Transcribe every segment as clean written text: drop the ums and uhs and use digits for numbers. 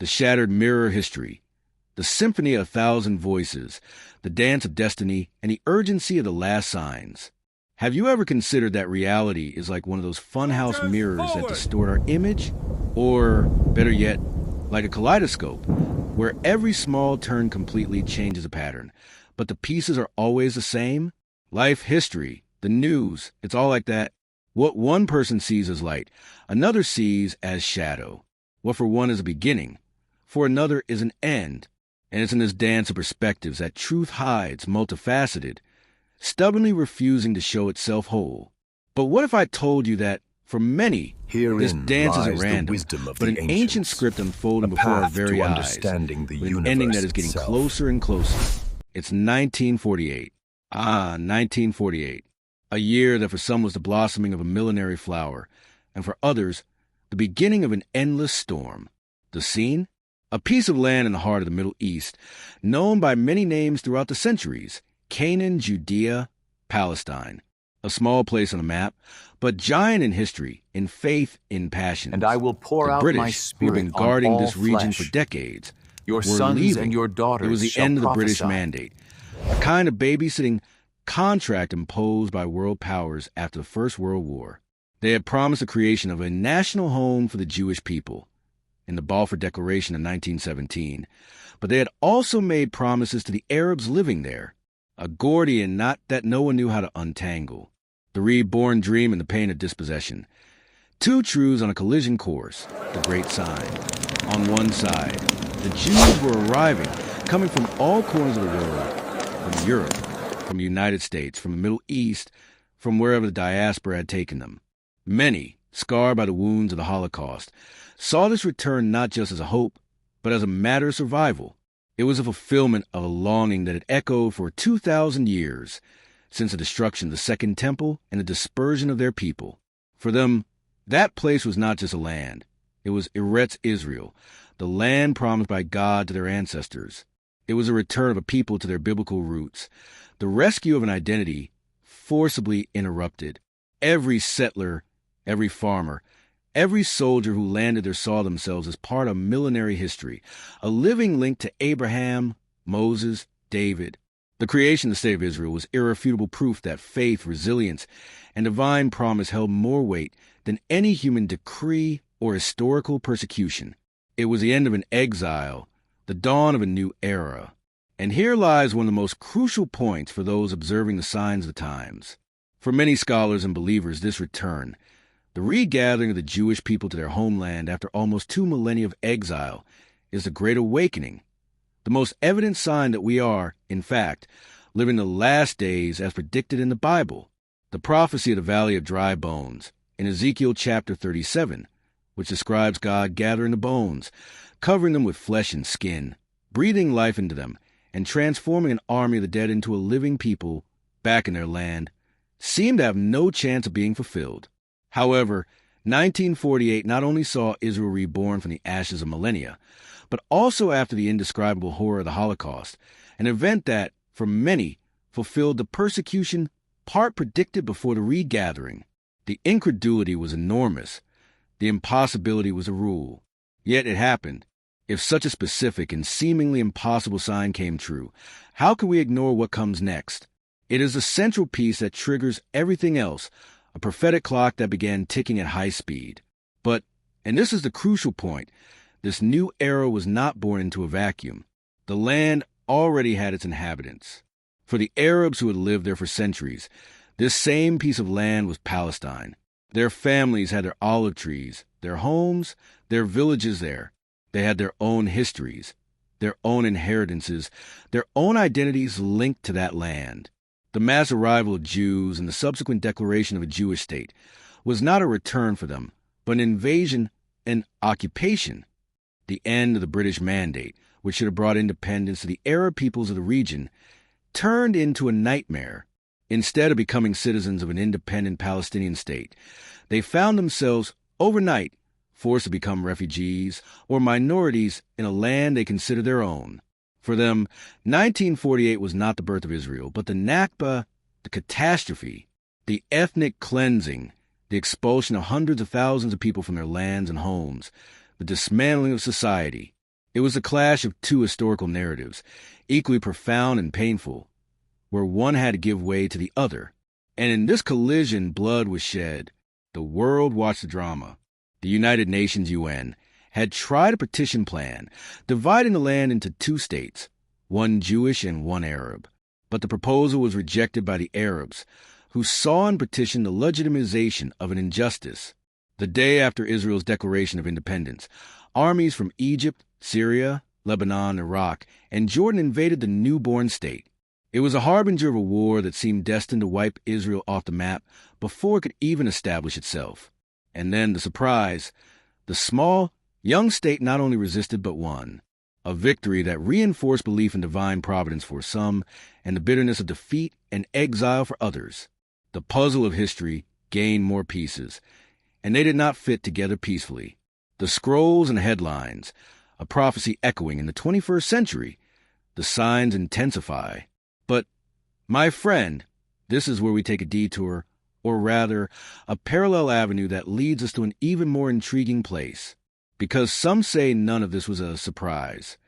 the shattered mirror history, the symphony of a thousand voices, the dance of destiny, and the urgency of the last signs. Have you ever considered that reality is like one of those funhouse mirrors that distort our image? Or, better yet, like a kaleidoscope, where every small turn completely changes a pattern, but the pieces are always the same? Life, history, the news, it's all like that. What one person sees as light, another sees as shadow. What for one is a beginning, for another is an end. And it's in this dance of perspectives that truth hides, multifaceted, stubbornly refusing to show itself whole. But what if I told you that, for many, this dance isn't random, but an ancient script unfolding before our very eyes, with an ending that is getting closer and closer? It's 1948. 1948. A year that for some was the blossoming of a millenary flower, and for others, the beginning of an endless storm. The scene? A piece of land in the heart of the Middle East, known by many names throughout the centuries: Canaan, Judea, Palestine. A small place on the map, but giant in history, in faith, in passion. And I will pour the out British, my who've spirit been guarding on all this region flesh. for decades, Your were sons leaving. and your daughters It was the shall end of the British prophesy. Mandate, a kind of babysitting contract imposed by world powers after the First World War. They had promised the creation of a national home for the Jewish people in the Balfour Declaration of 1917, but they had also made promises to the Arabs living there, a Gordian knot that no one knew how to untangle. The reborn dream and the pain of dispossession. Two truths on a collision course, the great sign. On one side, the Jews were arriving, coming from all corners of the world, from Europe, from the United States, from the Middle East, from wherever the diaspora had taken them. Many, scarred by the wounds of the Holocaust, saw this return not just as a hope, but as a matter of survival. It was a fulfillment of a longing that had echoed for 2,000 years, since the destruction of the Second Temple and the dispersion of their people. For them, that place was not just a land. It was Eretz Israel, the land promised by God to their ancestors. It was a return of a people to their biblical roots, the rescue of an identity forcibly interrupted. Every settler, every farmer, every soldier who landed there saw themselves as part of millenary history, a living link to Abraham, Moses, David. The creation of the State of Israel was irrefutable proof that faith, resilience, and divine promise held more weight than any human decree or historical persecution. It was the end of an exile, the dawn of a new era. And here lies one of the most crucial points for those observing the signs of the times. For many scholars and believers, this return, the regathering of the Jewish people to their homeland after almost 2 millennia of exile, is the Great Awakening, the most evident sign that we are, in fact, living the last days as predicted in the Bible. The prophecy of the Valley of Dry Bones, in Ezekiel chapter 37, which describes God gathering the bones, covering them with flesh and skin, breathing life into them, and transforming an army of the dead into a living people back in their land, seemed to have no chance of being fulfilled. However, 1948 not only saw Israel reborn from the ashes of millennia, but also after the indescribable horror of the Holocaust, an event that, for many, fulfilled the persecution part predicted before the regathering. The incredulity was enormous. The impossibility was a rule. Yet it happened. If such a specific and seemingly impossible sign came true, how can we ignore what comes next? It is the central piece that triggers everything else, a prophetic clock that began ticking at high speed. But, and this is the crucial point, this new era was not born into a vacuum. The land already had its inhabitants. For the Arabs who had lived there for centuries, this same piece of land was Palestine. Their families had their olive trees, their homes, their villages there. They had their own histories, their own inheritances, their own identities linked to that land. The mass arrival of Jews and the subsequent declaration of a Jewish state was not a return for them, but an invasion and occupation. The end of the British Mandate, which should have brought independence to the Arab peoples of the region, turned into a nightmare. Instead of becoming citizens of an independent Palestinian state, they found themselves, overnight, forced to become refugees or minorities in a land they considered their own. For them, 1948 was not the birth of Israel, but the Nakba, the catastrophe, the ethnic cleansing, the expulsion of hundreds of thousands of people from their lands and homes, the dismantling of society. It was a clash of two historical narratives, equally profound and painful, where one had to give way to the other. And in this collision, blood was shed. The world watched the drama. The United Nations UN had tried a partition plan, dividing the land into two states, one Jewish and one Arab. But the proposal was rejected by the Arabs, who saw in partition the legitimization of an injustice. The day after Israel's declaration of independence, armies from Egypt, Syria, Lebanon, Iraq, and Jordan invaded the newborn state. It was a harbinger of a war that seemed destined to wipe Israel off the map before it could even establish itself. And then the surprise. The small, young state not only resisted but won. A victory that reinforced belief in divine providence for some and the bitterness of defeat and exile for others. The puzzle of history gained more pieces, and they did not fit together peacefully. The scrolls and headlines, a prophecy echoing in the 21st century. The signs intensify. But, my friend, this is where we take a detour, or rather, a parallel avenue that leads us to an even more intriguing place. Because some say none of this was a surprise,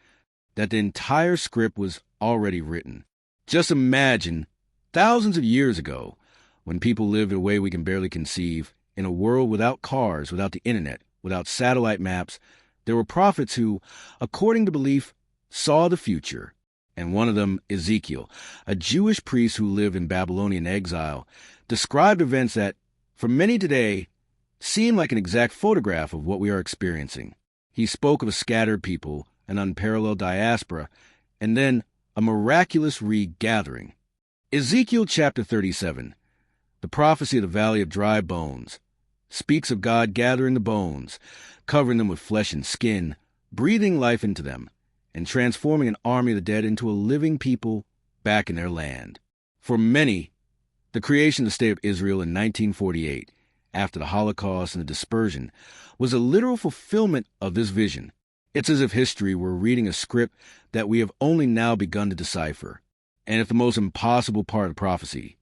that the entire script was already written. Just imagine, thousands of years ago, when people lived in a way we can barely conceive, in a world without cars, without the internet, without satellite maps, there were prophets who, according to belief, saw the future. And one of them, Ezekiel, a Jewish priest who lived in Babylonian exile, described events that, for many today, seem like an exact photograph of what we are experiencing. He spoke of a scattered people, an unparalleled diaspora, and then a miraculous regathering. Ezekiel chapter 37, the prophecy of the valley of dry bones, speaks of God gathering the bones, covering them with flesh and skin, breathing life into them, and transforming an army of the dead into a living people back in their land. For many, the creation of the state of Israel in 1948, after the Holocaust and the dispersion, was a literal fulfillment of this vision. It's as if history were reading a script that we have only now begun to decipher. And if the most impossible part of prophecy,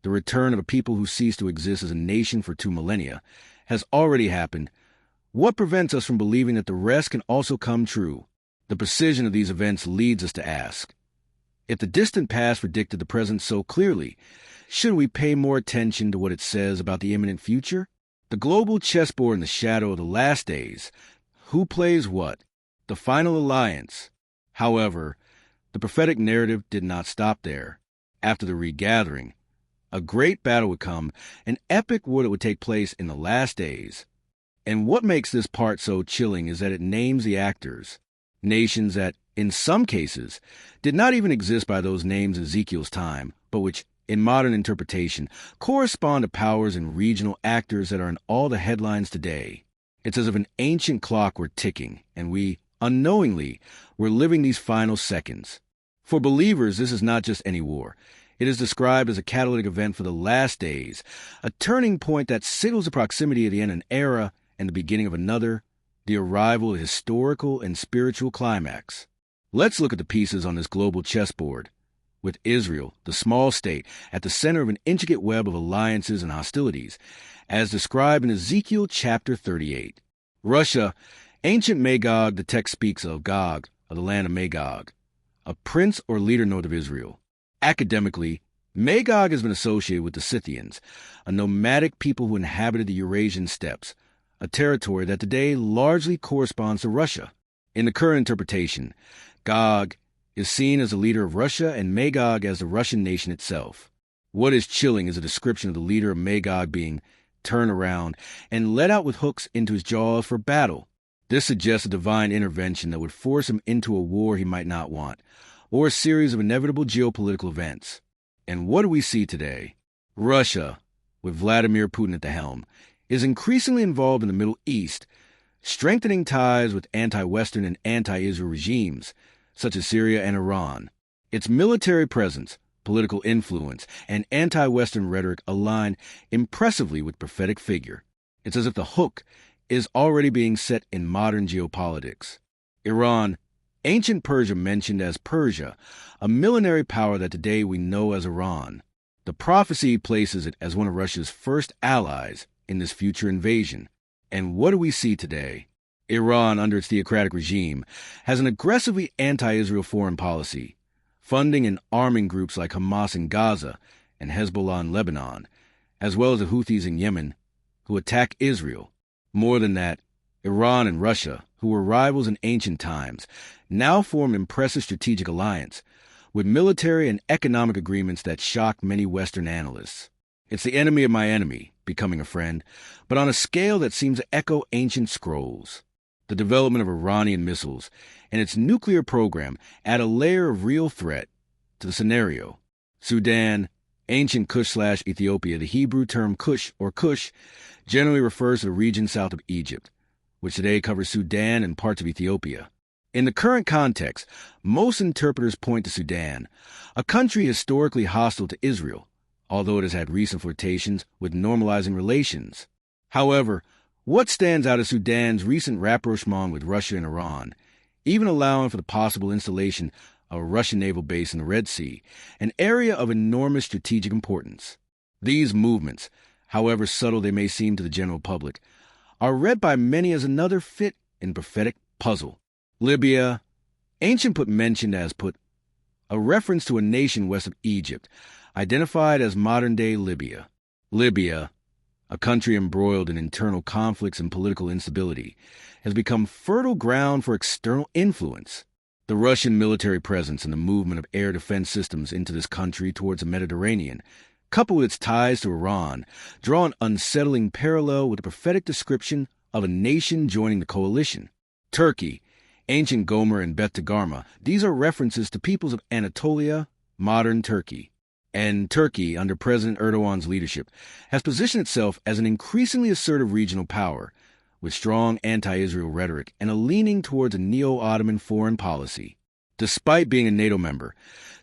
the return of a people who ceased to exist as a nation for 2 millennia, has already happened, what prevents us from believing that the rest can also come true? The precision of these events leads us to ask, if the distant past predicted the present so clearly, should we pay more attention to what it says about the imminent future? The global chessboard in the shadow of the last days. Who plays what? The final alliance. However, the prophetic narrative did not stop there. After the regathering, a great battle would come, an epic war that would take place in the last days. And what makes this part so chilling is that it names the actors. Nations that, in some cases, did not even exist by those names in Ezekiel's time, but which, in modern interpretation, correspond to powers and regional actors that are in all the headlines today. It's as if an ancient clock were ticking, and we, unknowingly, were living these final seconds. For believers, this is not just any war. It is described as a catalytic event for the last days, a turning point that signals the proximity of the end of an era and the beginning of another, the arrival of a historical and spiritual climax. Let's look at the pieces on this global chessboard, with Israel, the small state, at the center of an intricate web of alliances and hostilities, as described in Ezekiel chapter 38. Russia, ancient Magog, the text speaks of Gog, of the land of Magog, a prince or leader north of Israel. Academically, Magog has been associated with the Scythians, a nomadic people who inhabited the Eurasian steppes, a territory that today largely corresponds to Russia. In the current interpretation, Gog is seen as the leader of Russia and Magog as the Russian nation itself. What is chilling is a description of the leader of Magog being turned around and led out with hooks into his jaws for battle. This suggests a divine intervention that would force him into a war he might not want, or a series of inevitable geopolitical events. And what do we see today? Russia, with Vladimir Putin at the helm, is increasingly involved in the Middle East, strengthening ties with anti-Western and anti-Israel regimes, such as Syria and Iran. Its military presence, political influence, and anti-Western rhetoric align impressively with prophetic figure. It's as if the hook is already being set in modern geopolitics. Iran, ancient Persia mentioned as Persia, a millenary power that today we know as Iran. The prophecy places it as one of Russia's first allies in this future invasion. And what do we see today? Iran, under its theocratic regime, has an aggressively anti-Israel foreign policy, funding and arming groups like Hamas in Gaza and Hezbollah in Lebanon, as well as the Houthis in Yemen, who attack Israel. More than that, Iran and Russia, who were rivals in ancient times, now form an impressive strategic alliance, with military and economic agreements that shock many Western analysts. It's the enemy of my enemy, becoming a friend, but on a scale that seems to echo ancient scrolls. The development of Iranian missiles and its nuclear program add a layer of real threat to the scenario. Sudan, ancient Kush/Ethiopia, the Hebrew term Kush or Kush generally refers to the region south of Egypt, which today covers Sudan and parts of Ethiopia. In the current context, most interpreters point to Sudan, a country historically hostile to Israel, although it has had recent flirtations with normalizing relations. However, what stands out is Sudan's recent rapprochement with Russia and Iran, even allowing for the possible installation of a Russian naval base in the Red Sea, an area of enormous strategic importance. These movements, however subtle they may seem to the general public, are read by many as another fit in prophetic puzzle. Libya, ancient put mentioned as put, a reference to a nation west of Egypt, identified as modern-day Libya. Libya, a country embroiled in internal conflicts and political instability, has become fertile ground for external influence. The Russian military presence and the movement of air defense systems into this country towards the Mediterranean, coupled with its ties to Iran, draw an unsettling parallel with the prophetic description of a nation joining the coalition. Turkey, ancient Gomer and Beth Togarmah, these are references to peoples of Anatolia, modern Turkey. And Turkey, under President Erdogan's leadership, has positioned itself as an increasingly assertive regional power, with strong anti-Israel rhetoric and a leaning towards a neo-Ottoman foreign policy. Despite being a NATO member,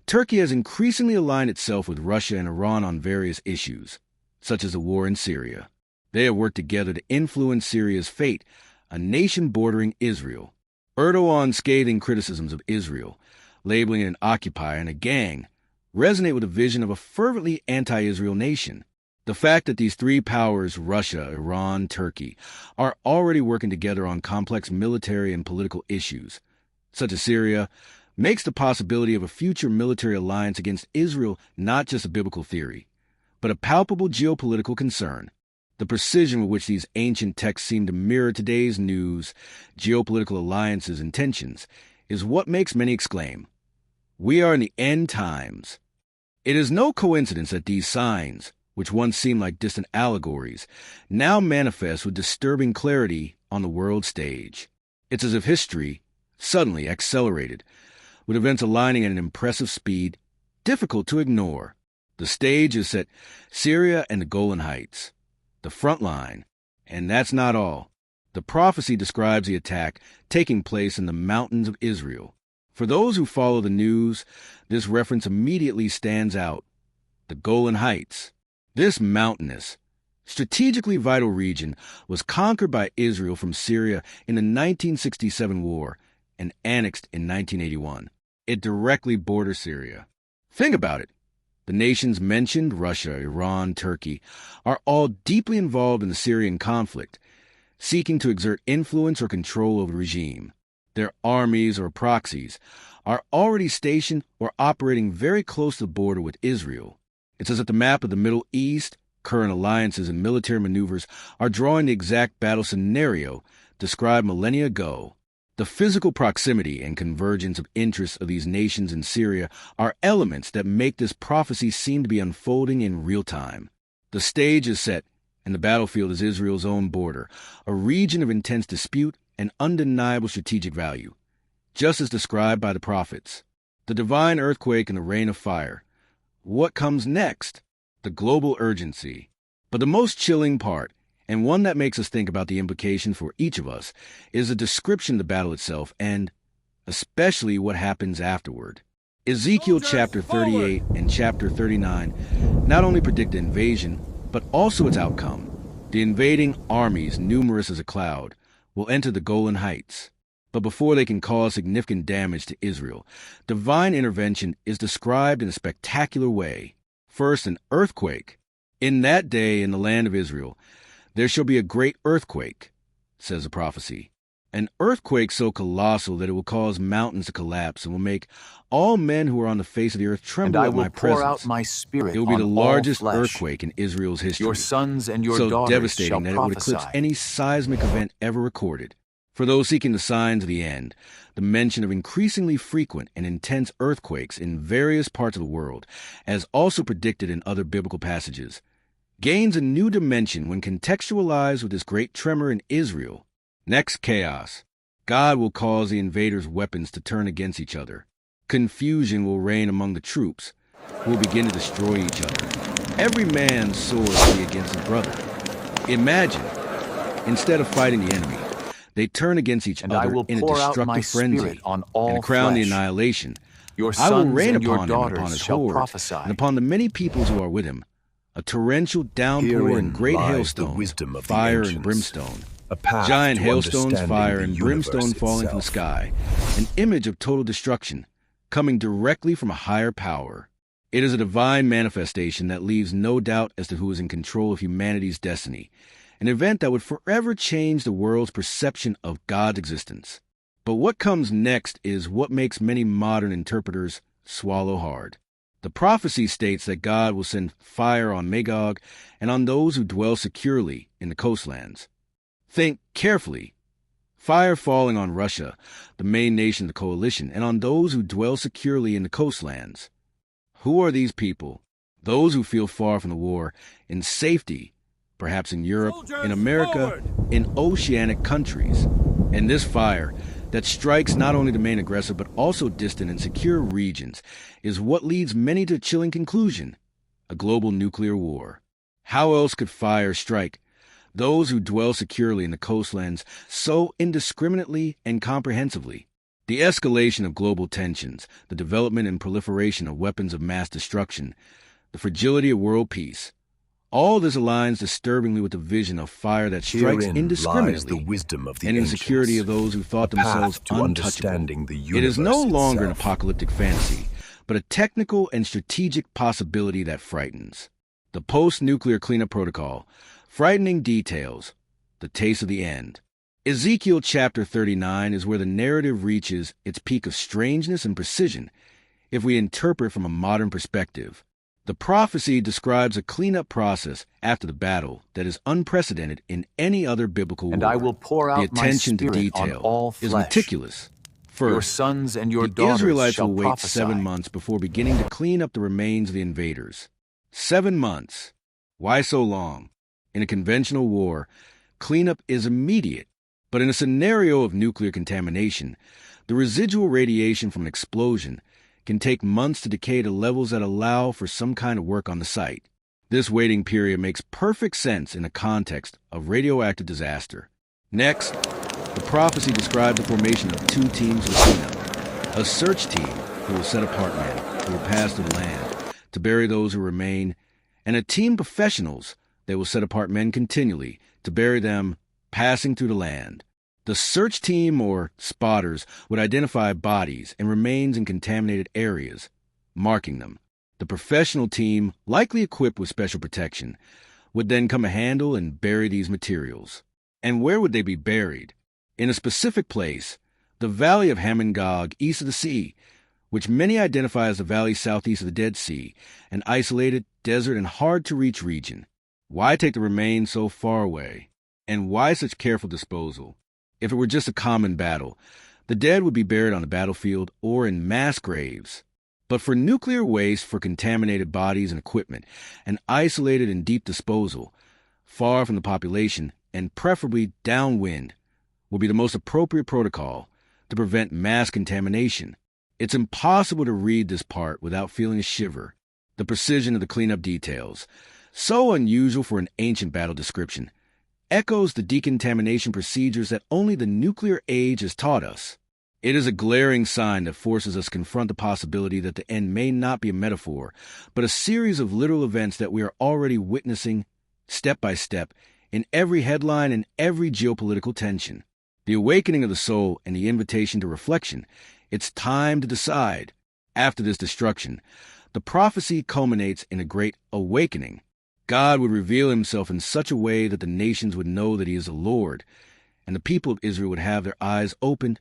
Turkey has increasingly aligned itself with Russia and Iran on various issues, such as the war in Syria. They have worked together to influence Syria's fate, a nation bordering Israel. Erdogan's scathing criticisms of Israel, labeling it an occupier and a gang, resonate with the vision of a fervently anti-Israel nation. The fact that these three powers, Russia, Iran, Turkey, are already working together on complex military and political issues, such as Syria, makes the possibility of a future military alliance against Israel not just a biblical theory, but a palpable geopolitical concern. The precision with which these ancient texts seem to mirror today's news, geopolitical alliances, and tensions is what makes many exclaim, "We are in the end times." It is no coincidence that these signs, which once seemed like distant allegories, now manifest with disturbing clarity on the world stage. It's as if history suddenly accelerated, with events aligning at an impressive speed, difficult to ignore. The stage is set Syria and the Golan Heights, the front line, and that's not all. The prophecy describes the attack taking place in the mountains of Israel. For those who follow the news, this reference immediately stands out. The Golan Heights. This mountainous, strategically vital region was conquered by Israel from Syria in the 1967 war and annexed in 1981. It directly borders Syria. Think about it. The nations mentioned, Russia, Iran, Turkey, are all deeply involved in the Syrian conflict, seeking to exert influence or control over the regime. Their armies or proxies are already stationed or operating very close to the border with Israel. It's as if the map of the Middle East, current alliances, and military maneuvers are drawing the exact battle scenario described millennia ago. The physical proximity and convergence of interests of these nations in Syria are elements that make this prophecy seem to be unfolding in real time. The stage is set, and the battlefield is Israel's own border, a region of intense dispute and undeniable strategic value, just as described by the prophets. The divine earthquake and the rain of fire. What comes next? The global urgency. But the most chilling part, and one that makes us think about the implications for each of us, is the description of the battle itself and, especially, what happens afterward. Ezekiel chapter 38 and chapter 39 not only predict the invasion, but also its outcome. The invading armies, numerous as a cloud, will enter the Golan Heights. But before they can cause significant damage to Israel, divine intervention is described in a spectacular way. First, an earthquake. In that day in the land of Israel, there shall be a great earthquake, says the prophecy, An earthquake so colossal that it will cause mountains to collapse and will make all men who are on the face of the earth tremble at my presence. And I will pour out my spirit It will be on the all largest flesh. earthquake in Israel's history. Your sons and your so daughters devastating shall that it would prophesy. eclipse any seismic event ever recorded. For those seeking the signs of the end, the mention of increasingly frequent and intense earthquakes in various parts of the world, as also predicted in other biblical passages, gains a new dimension when contextualized with this great tremor in Israel. Next, chaos. God will cause the invaders' weapons to turn against each other. Confusion will reign among the troops, who will begin to destroy each other. Every man's sword will be against his brother. Imagine, instead of fighting the enemy, they turn against each other in a destructive frenzy, and crown the annihilation. I will rain upon him and upon his horde, and upon the many peoples who are with him, a torrential downpour and great hailstones, fire and brimstone. Giant hailstones, fire, and brimstone falling from the sky, an image of total destruction, coming directly from a higher power. It is a divine manifestation that leaves no doubt as to who is in control of humanity's destiny, an event that would forever change the world's perception of God's existence. But what comes next is what makes many modern interpreters swallow hard. The prophecy states that God will send fire on Magog and on those who dwell securely in the coastlands. Think carefully. Fire falling on Russia, the main nation of the coalition, and on those who dwell securely in the coastlands. Who are these people? Those who feel far from the war, in safety, perhaps in Europe, in America, in oceanic countries. And this fire that strikes not only the main aggressor but also distant and secure regions is what leads many to a chilling conclusion: a global nuclear war. How else could fire strike those who dwell securely in the coastlands so indiscriminately and comprehensively? The escalation of global tensions, the development and proliferation of weapons of mass destruction, the fragility of world peace, all this aligns disturbingly with the vision of fire that strikes indiscriminately, and in the security of those who thought themselves untouchable. It is no longer an apocalyptic fantasy, but a technical and strategic possibility that frightens. The post-nuclear cleanup protocol, frightening details, the taste of the end. Ezekiel chapter 39 is where the narrative reaches its peak of strangeness and precision if we interpret from a modern perspective. The prophecy describes a cleanup process after the battle that is unprecedented in any other biblical war. And I will pour out the attention my spirit to detail on all flesh. Is meticulous. First, your sons and your the daughters Israelites shall will wait prophesy. 7 months before beginning to clean up the remains of the invaders. 7 months. Why so long? In a conventional war, cleanup is immediate, but in a scenario of nuclear contamination, the residual radiation from an explosion can take months to decay to levels that allow for some kind of work on the site. This waiting period makes perfect sense in the context of radioactive disaster. Next, the prophecy describes the formation of 2 teams for cleanup: a search team who will set apart men who will pass through the land to bury those who remain, and a team of professionals that will set apart men continually to bury them passing through the land. The search team, or spotters, would identify bodies and remains in contaminated areas, marking them. The professional team, likely equipped with special protection, would then come to handle and bury these materials. And where would they be buried? In a specific place, the valley of Hamon-Gog, east of the sea, which many identify as the valley southeast of the Dead Sea, an isolated, desert, and hard-to-reach region. Why take the remains so far away? And why such careful disposal? If it were just a common battle, the dead would be buried on the battlefield or in mass graves. But for nuclear waste, for contaminated bodies and equipment, an isolated and deep disposal, far from the population, and preferably downwind, will be the most appropriate protocol to prevent mass contamination. It's impossible to read this part without feeling a shiver. The precision of the cleanup details, so unusual for an ancient battle description, echoes the decontamination procedures that only the nuclear age has taught us. It is a glaring sign that forces us to confront the possibility that the end may not be a metaphor, but a series of literal events that we are already witnessing, step by step, in every headline and every geopolitical tension. The awakening of the soul and the invitation to reflection. It's time to decide. After this destruction, the prophecy culminates in a great awakening. God would reveal himself in such a way that the nations would know that he is the Lord, and the people of Israel would have their eyes opened,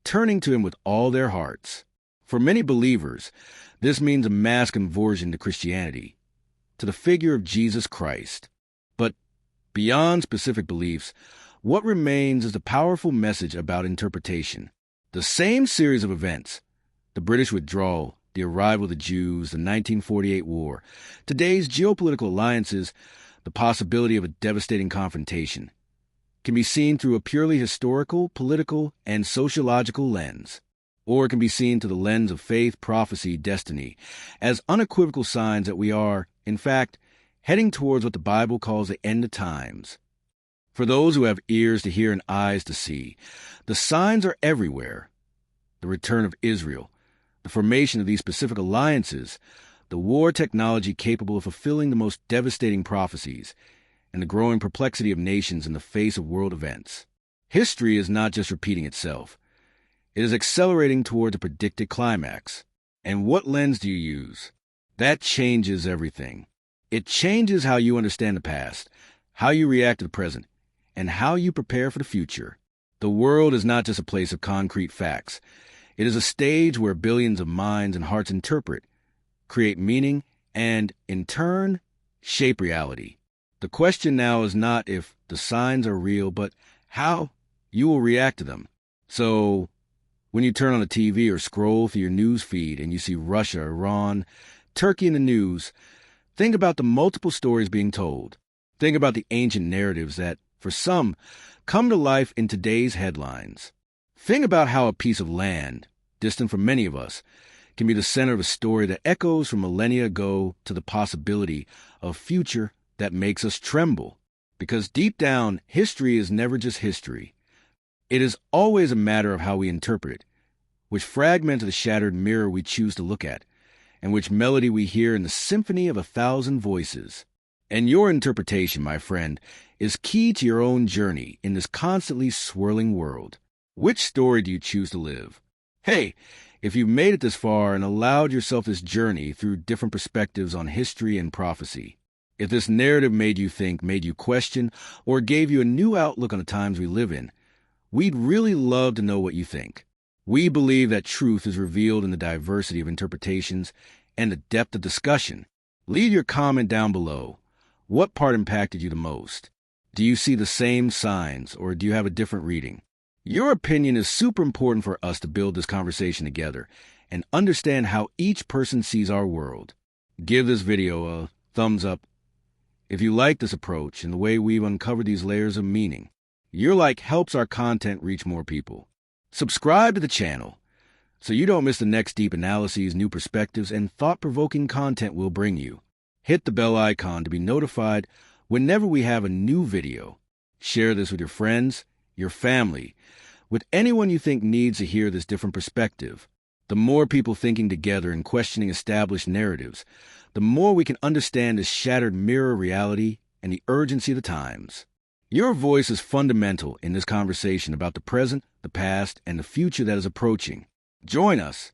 turning to him with all their hearts. For many believers, this means a mass conversion to Christianity, to the figure of Jesus Christ. But beyond specific beliefs, what remains is the powerful message about interpretation. The same series of events, the British withdrawal, the arrival of the Jews, the 1948 war, today's geopolitical alliances, the possibility of a devastating confrontation, can be seen through a purely historical, political, and sociological lens, or it can be seen through the lens of faith, prophecy, destiny, as unequivocal signs that we are, in fact, heading towards what the Bible calls the end of times. For those who have ears to hear and eyes to see, the signs are everywhere. The return of Israel, the formation of these specific alliances, the war technology capable of fulfilling the most devastating prophecies, and the growing perplexity of nations in the face of world events. History is not just repeating itself. It is accelerating toward a predicted climax. And what lens do you use? That changes everything. It changes how you understand the past, how you react to the present, and how you prepare for the future. The world is not just a place of concrete facts. It is a stage where billions of minds and hearts interpret, create meaning, and, in turn, shape reality. The question now is not if the signs are real, but how you will react to them. So, when you turn on the TV or scroll through your news feed and you see Russia, Iran, Turkey in the news, think about the multiple stories being told. Think about the ancient narratives that, for some, come to life in today's headlines. Think about how a piece of land, distant from many of us, can be the center of a story that echoes from millennia ago to the possibility of a future that makes us tremble. Because deep down, history is never just history. It is always a matter of how we interpret it, which fragment of the shattered mirror we choose to look at, and which melody we hear in the symphony of 1,000 voices. And your interpretation, my friend, is key to your own journey in this constantly swirling world. Which story do you choose to live? Hey, if you've made it this far and allowed yourself this journey through different perspectives on history and prophecy, if this narrative made you think, made you question, or gave you a new outlook on the times we live in, we'd really love to know what you think. We believe that truth is revealed in the diversity of interpretations and the depth of discussion. Leave your comment down below. What part impacted you the most? Do you see the same signs, or do you have a different reading? Your opinion is super important for us to build this conversation together and understand how each person sees our world. Give this video a thumbs up if you like this approach and the way we've uncovered these layers of meaning. Your like helps our content reach more people. Subscribe to the channel so you don't miss the next deep analyses, new perspectives, and thought-provoking content we'll bring you. Hit the bell icon to be notified whenever we have a new video. Share this with your friends, your family, with anyone you think needs to hear this different perspective. The more people thinking together and questioning established narratives, the more we can understand this shattered mirror reality and the urgency of the times. Your voice is fundamental in this conversation about the present, the past, and the future that is approaching. Join us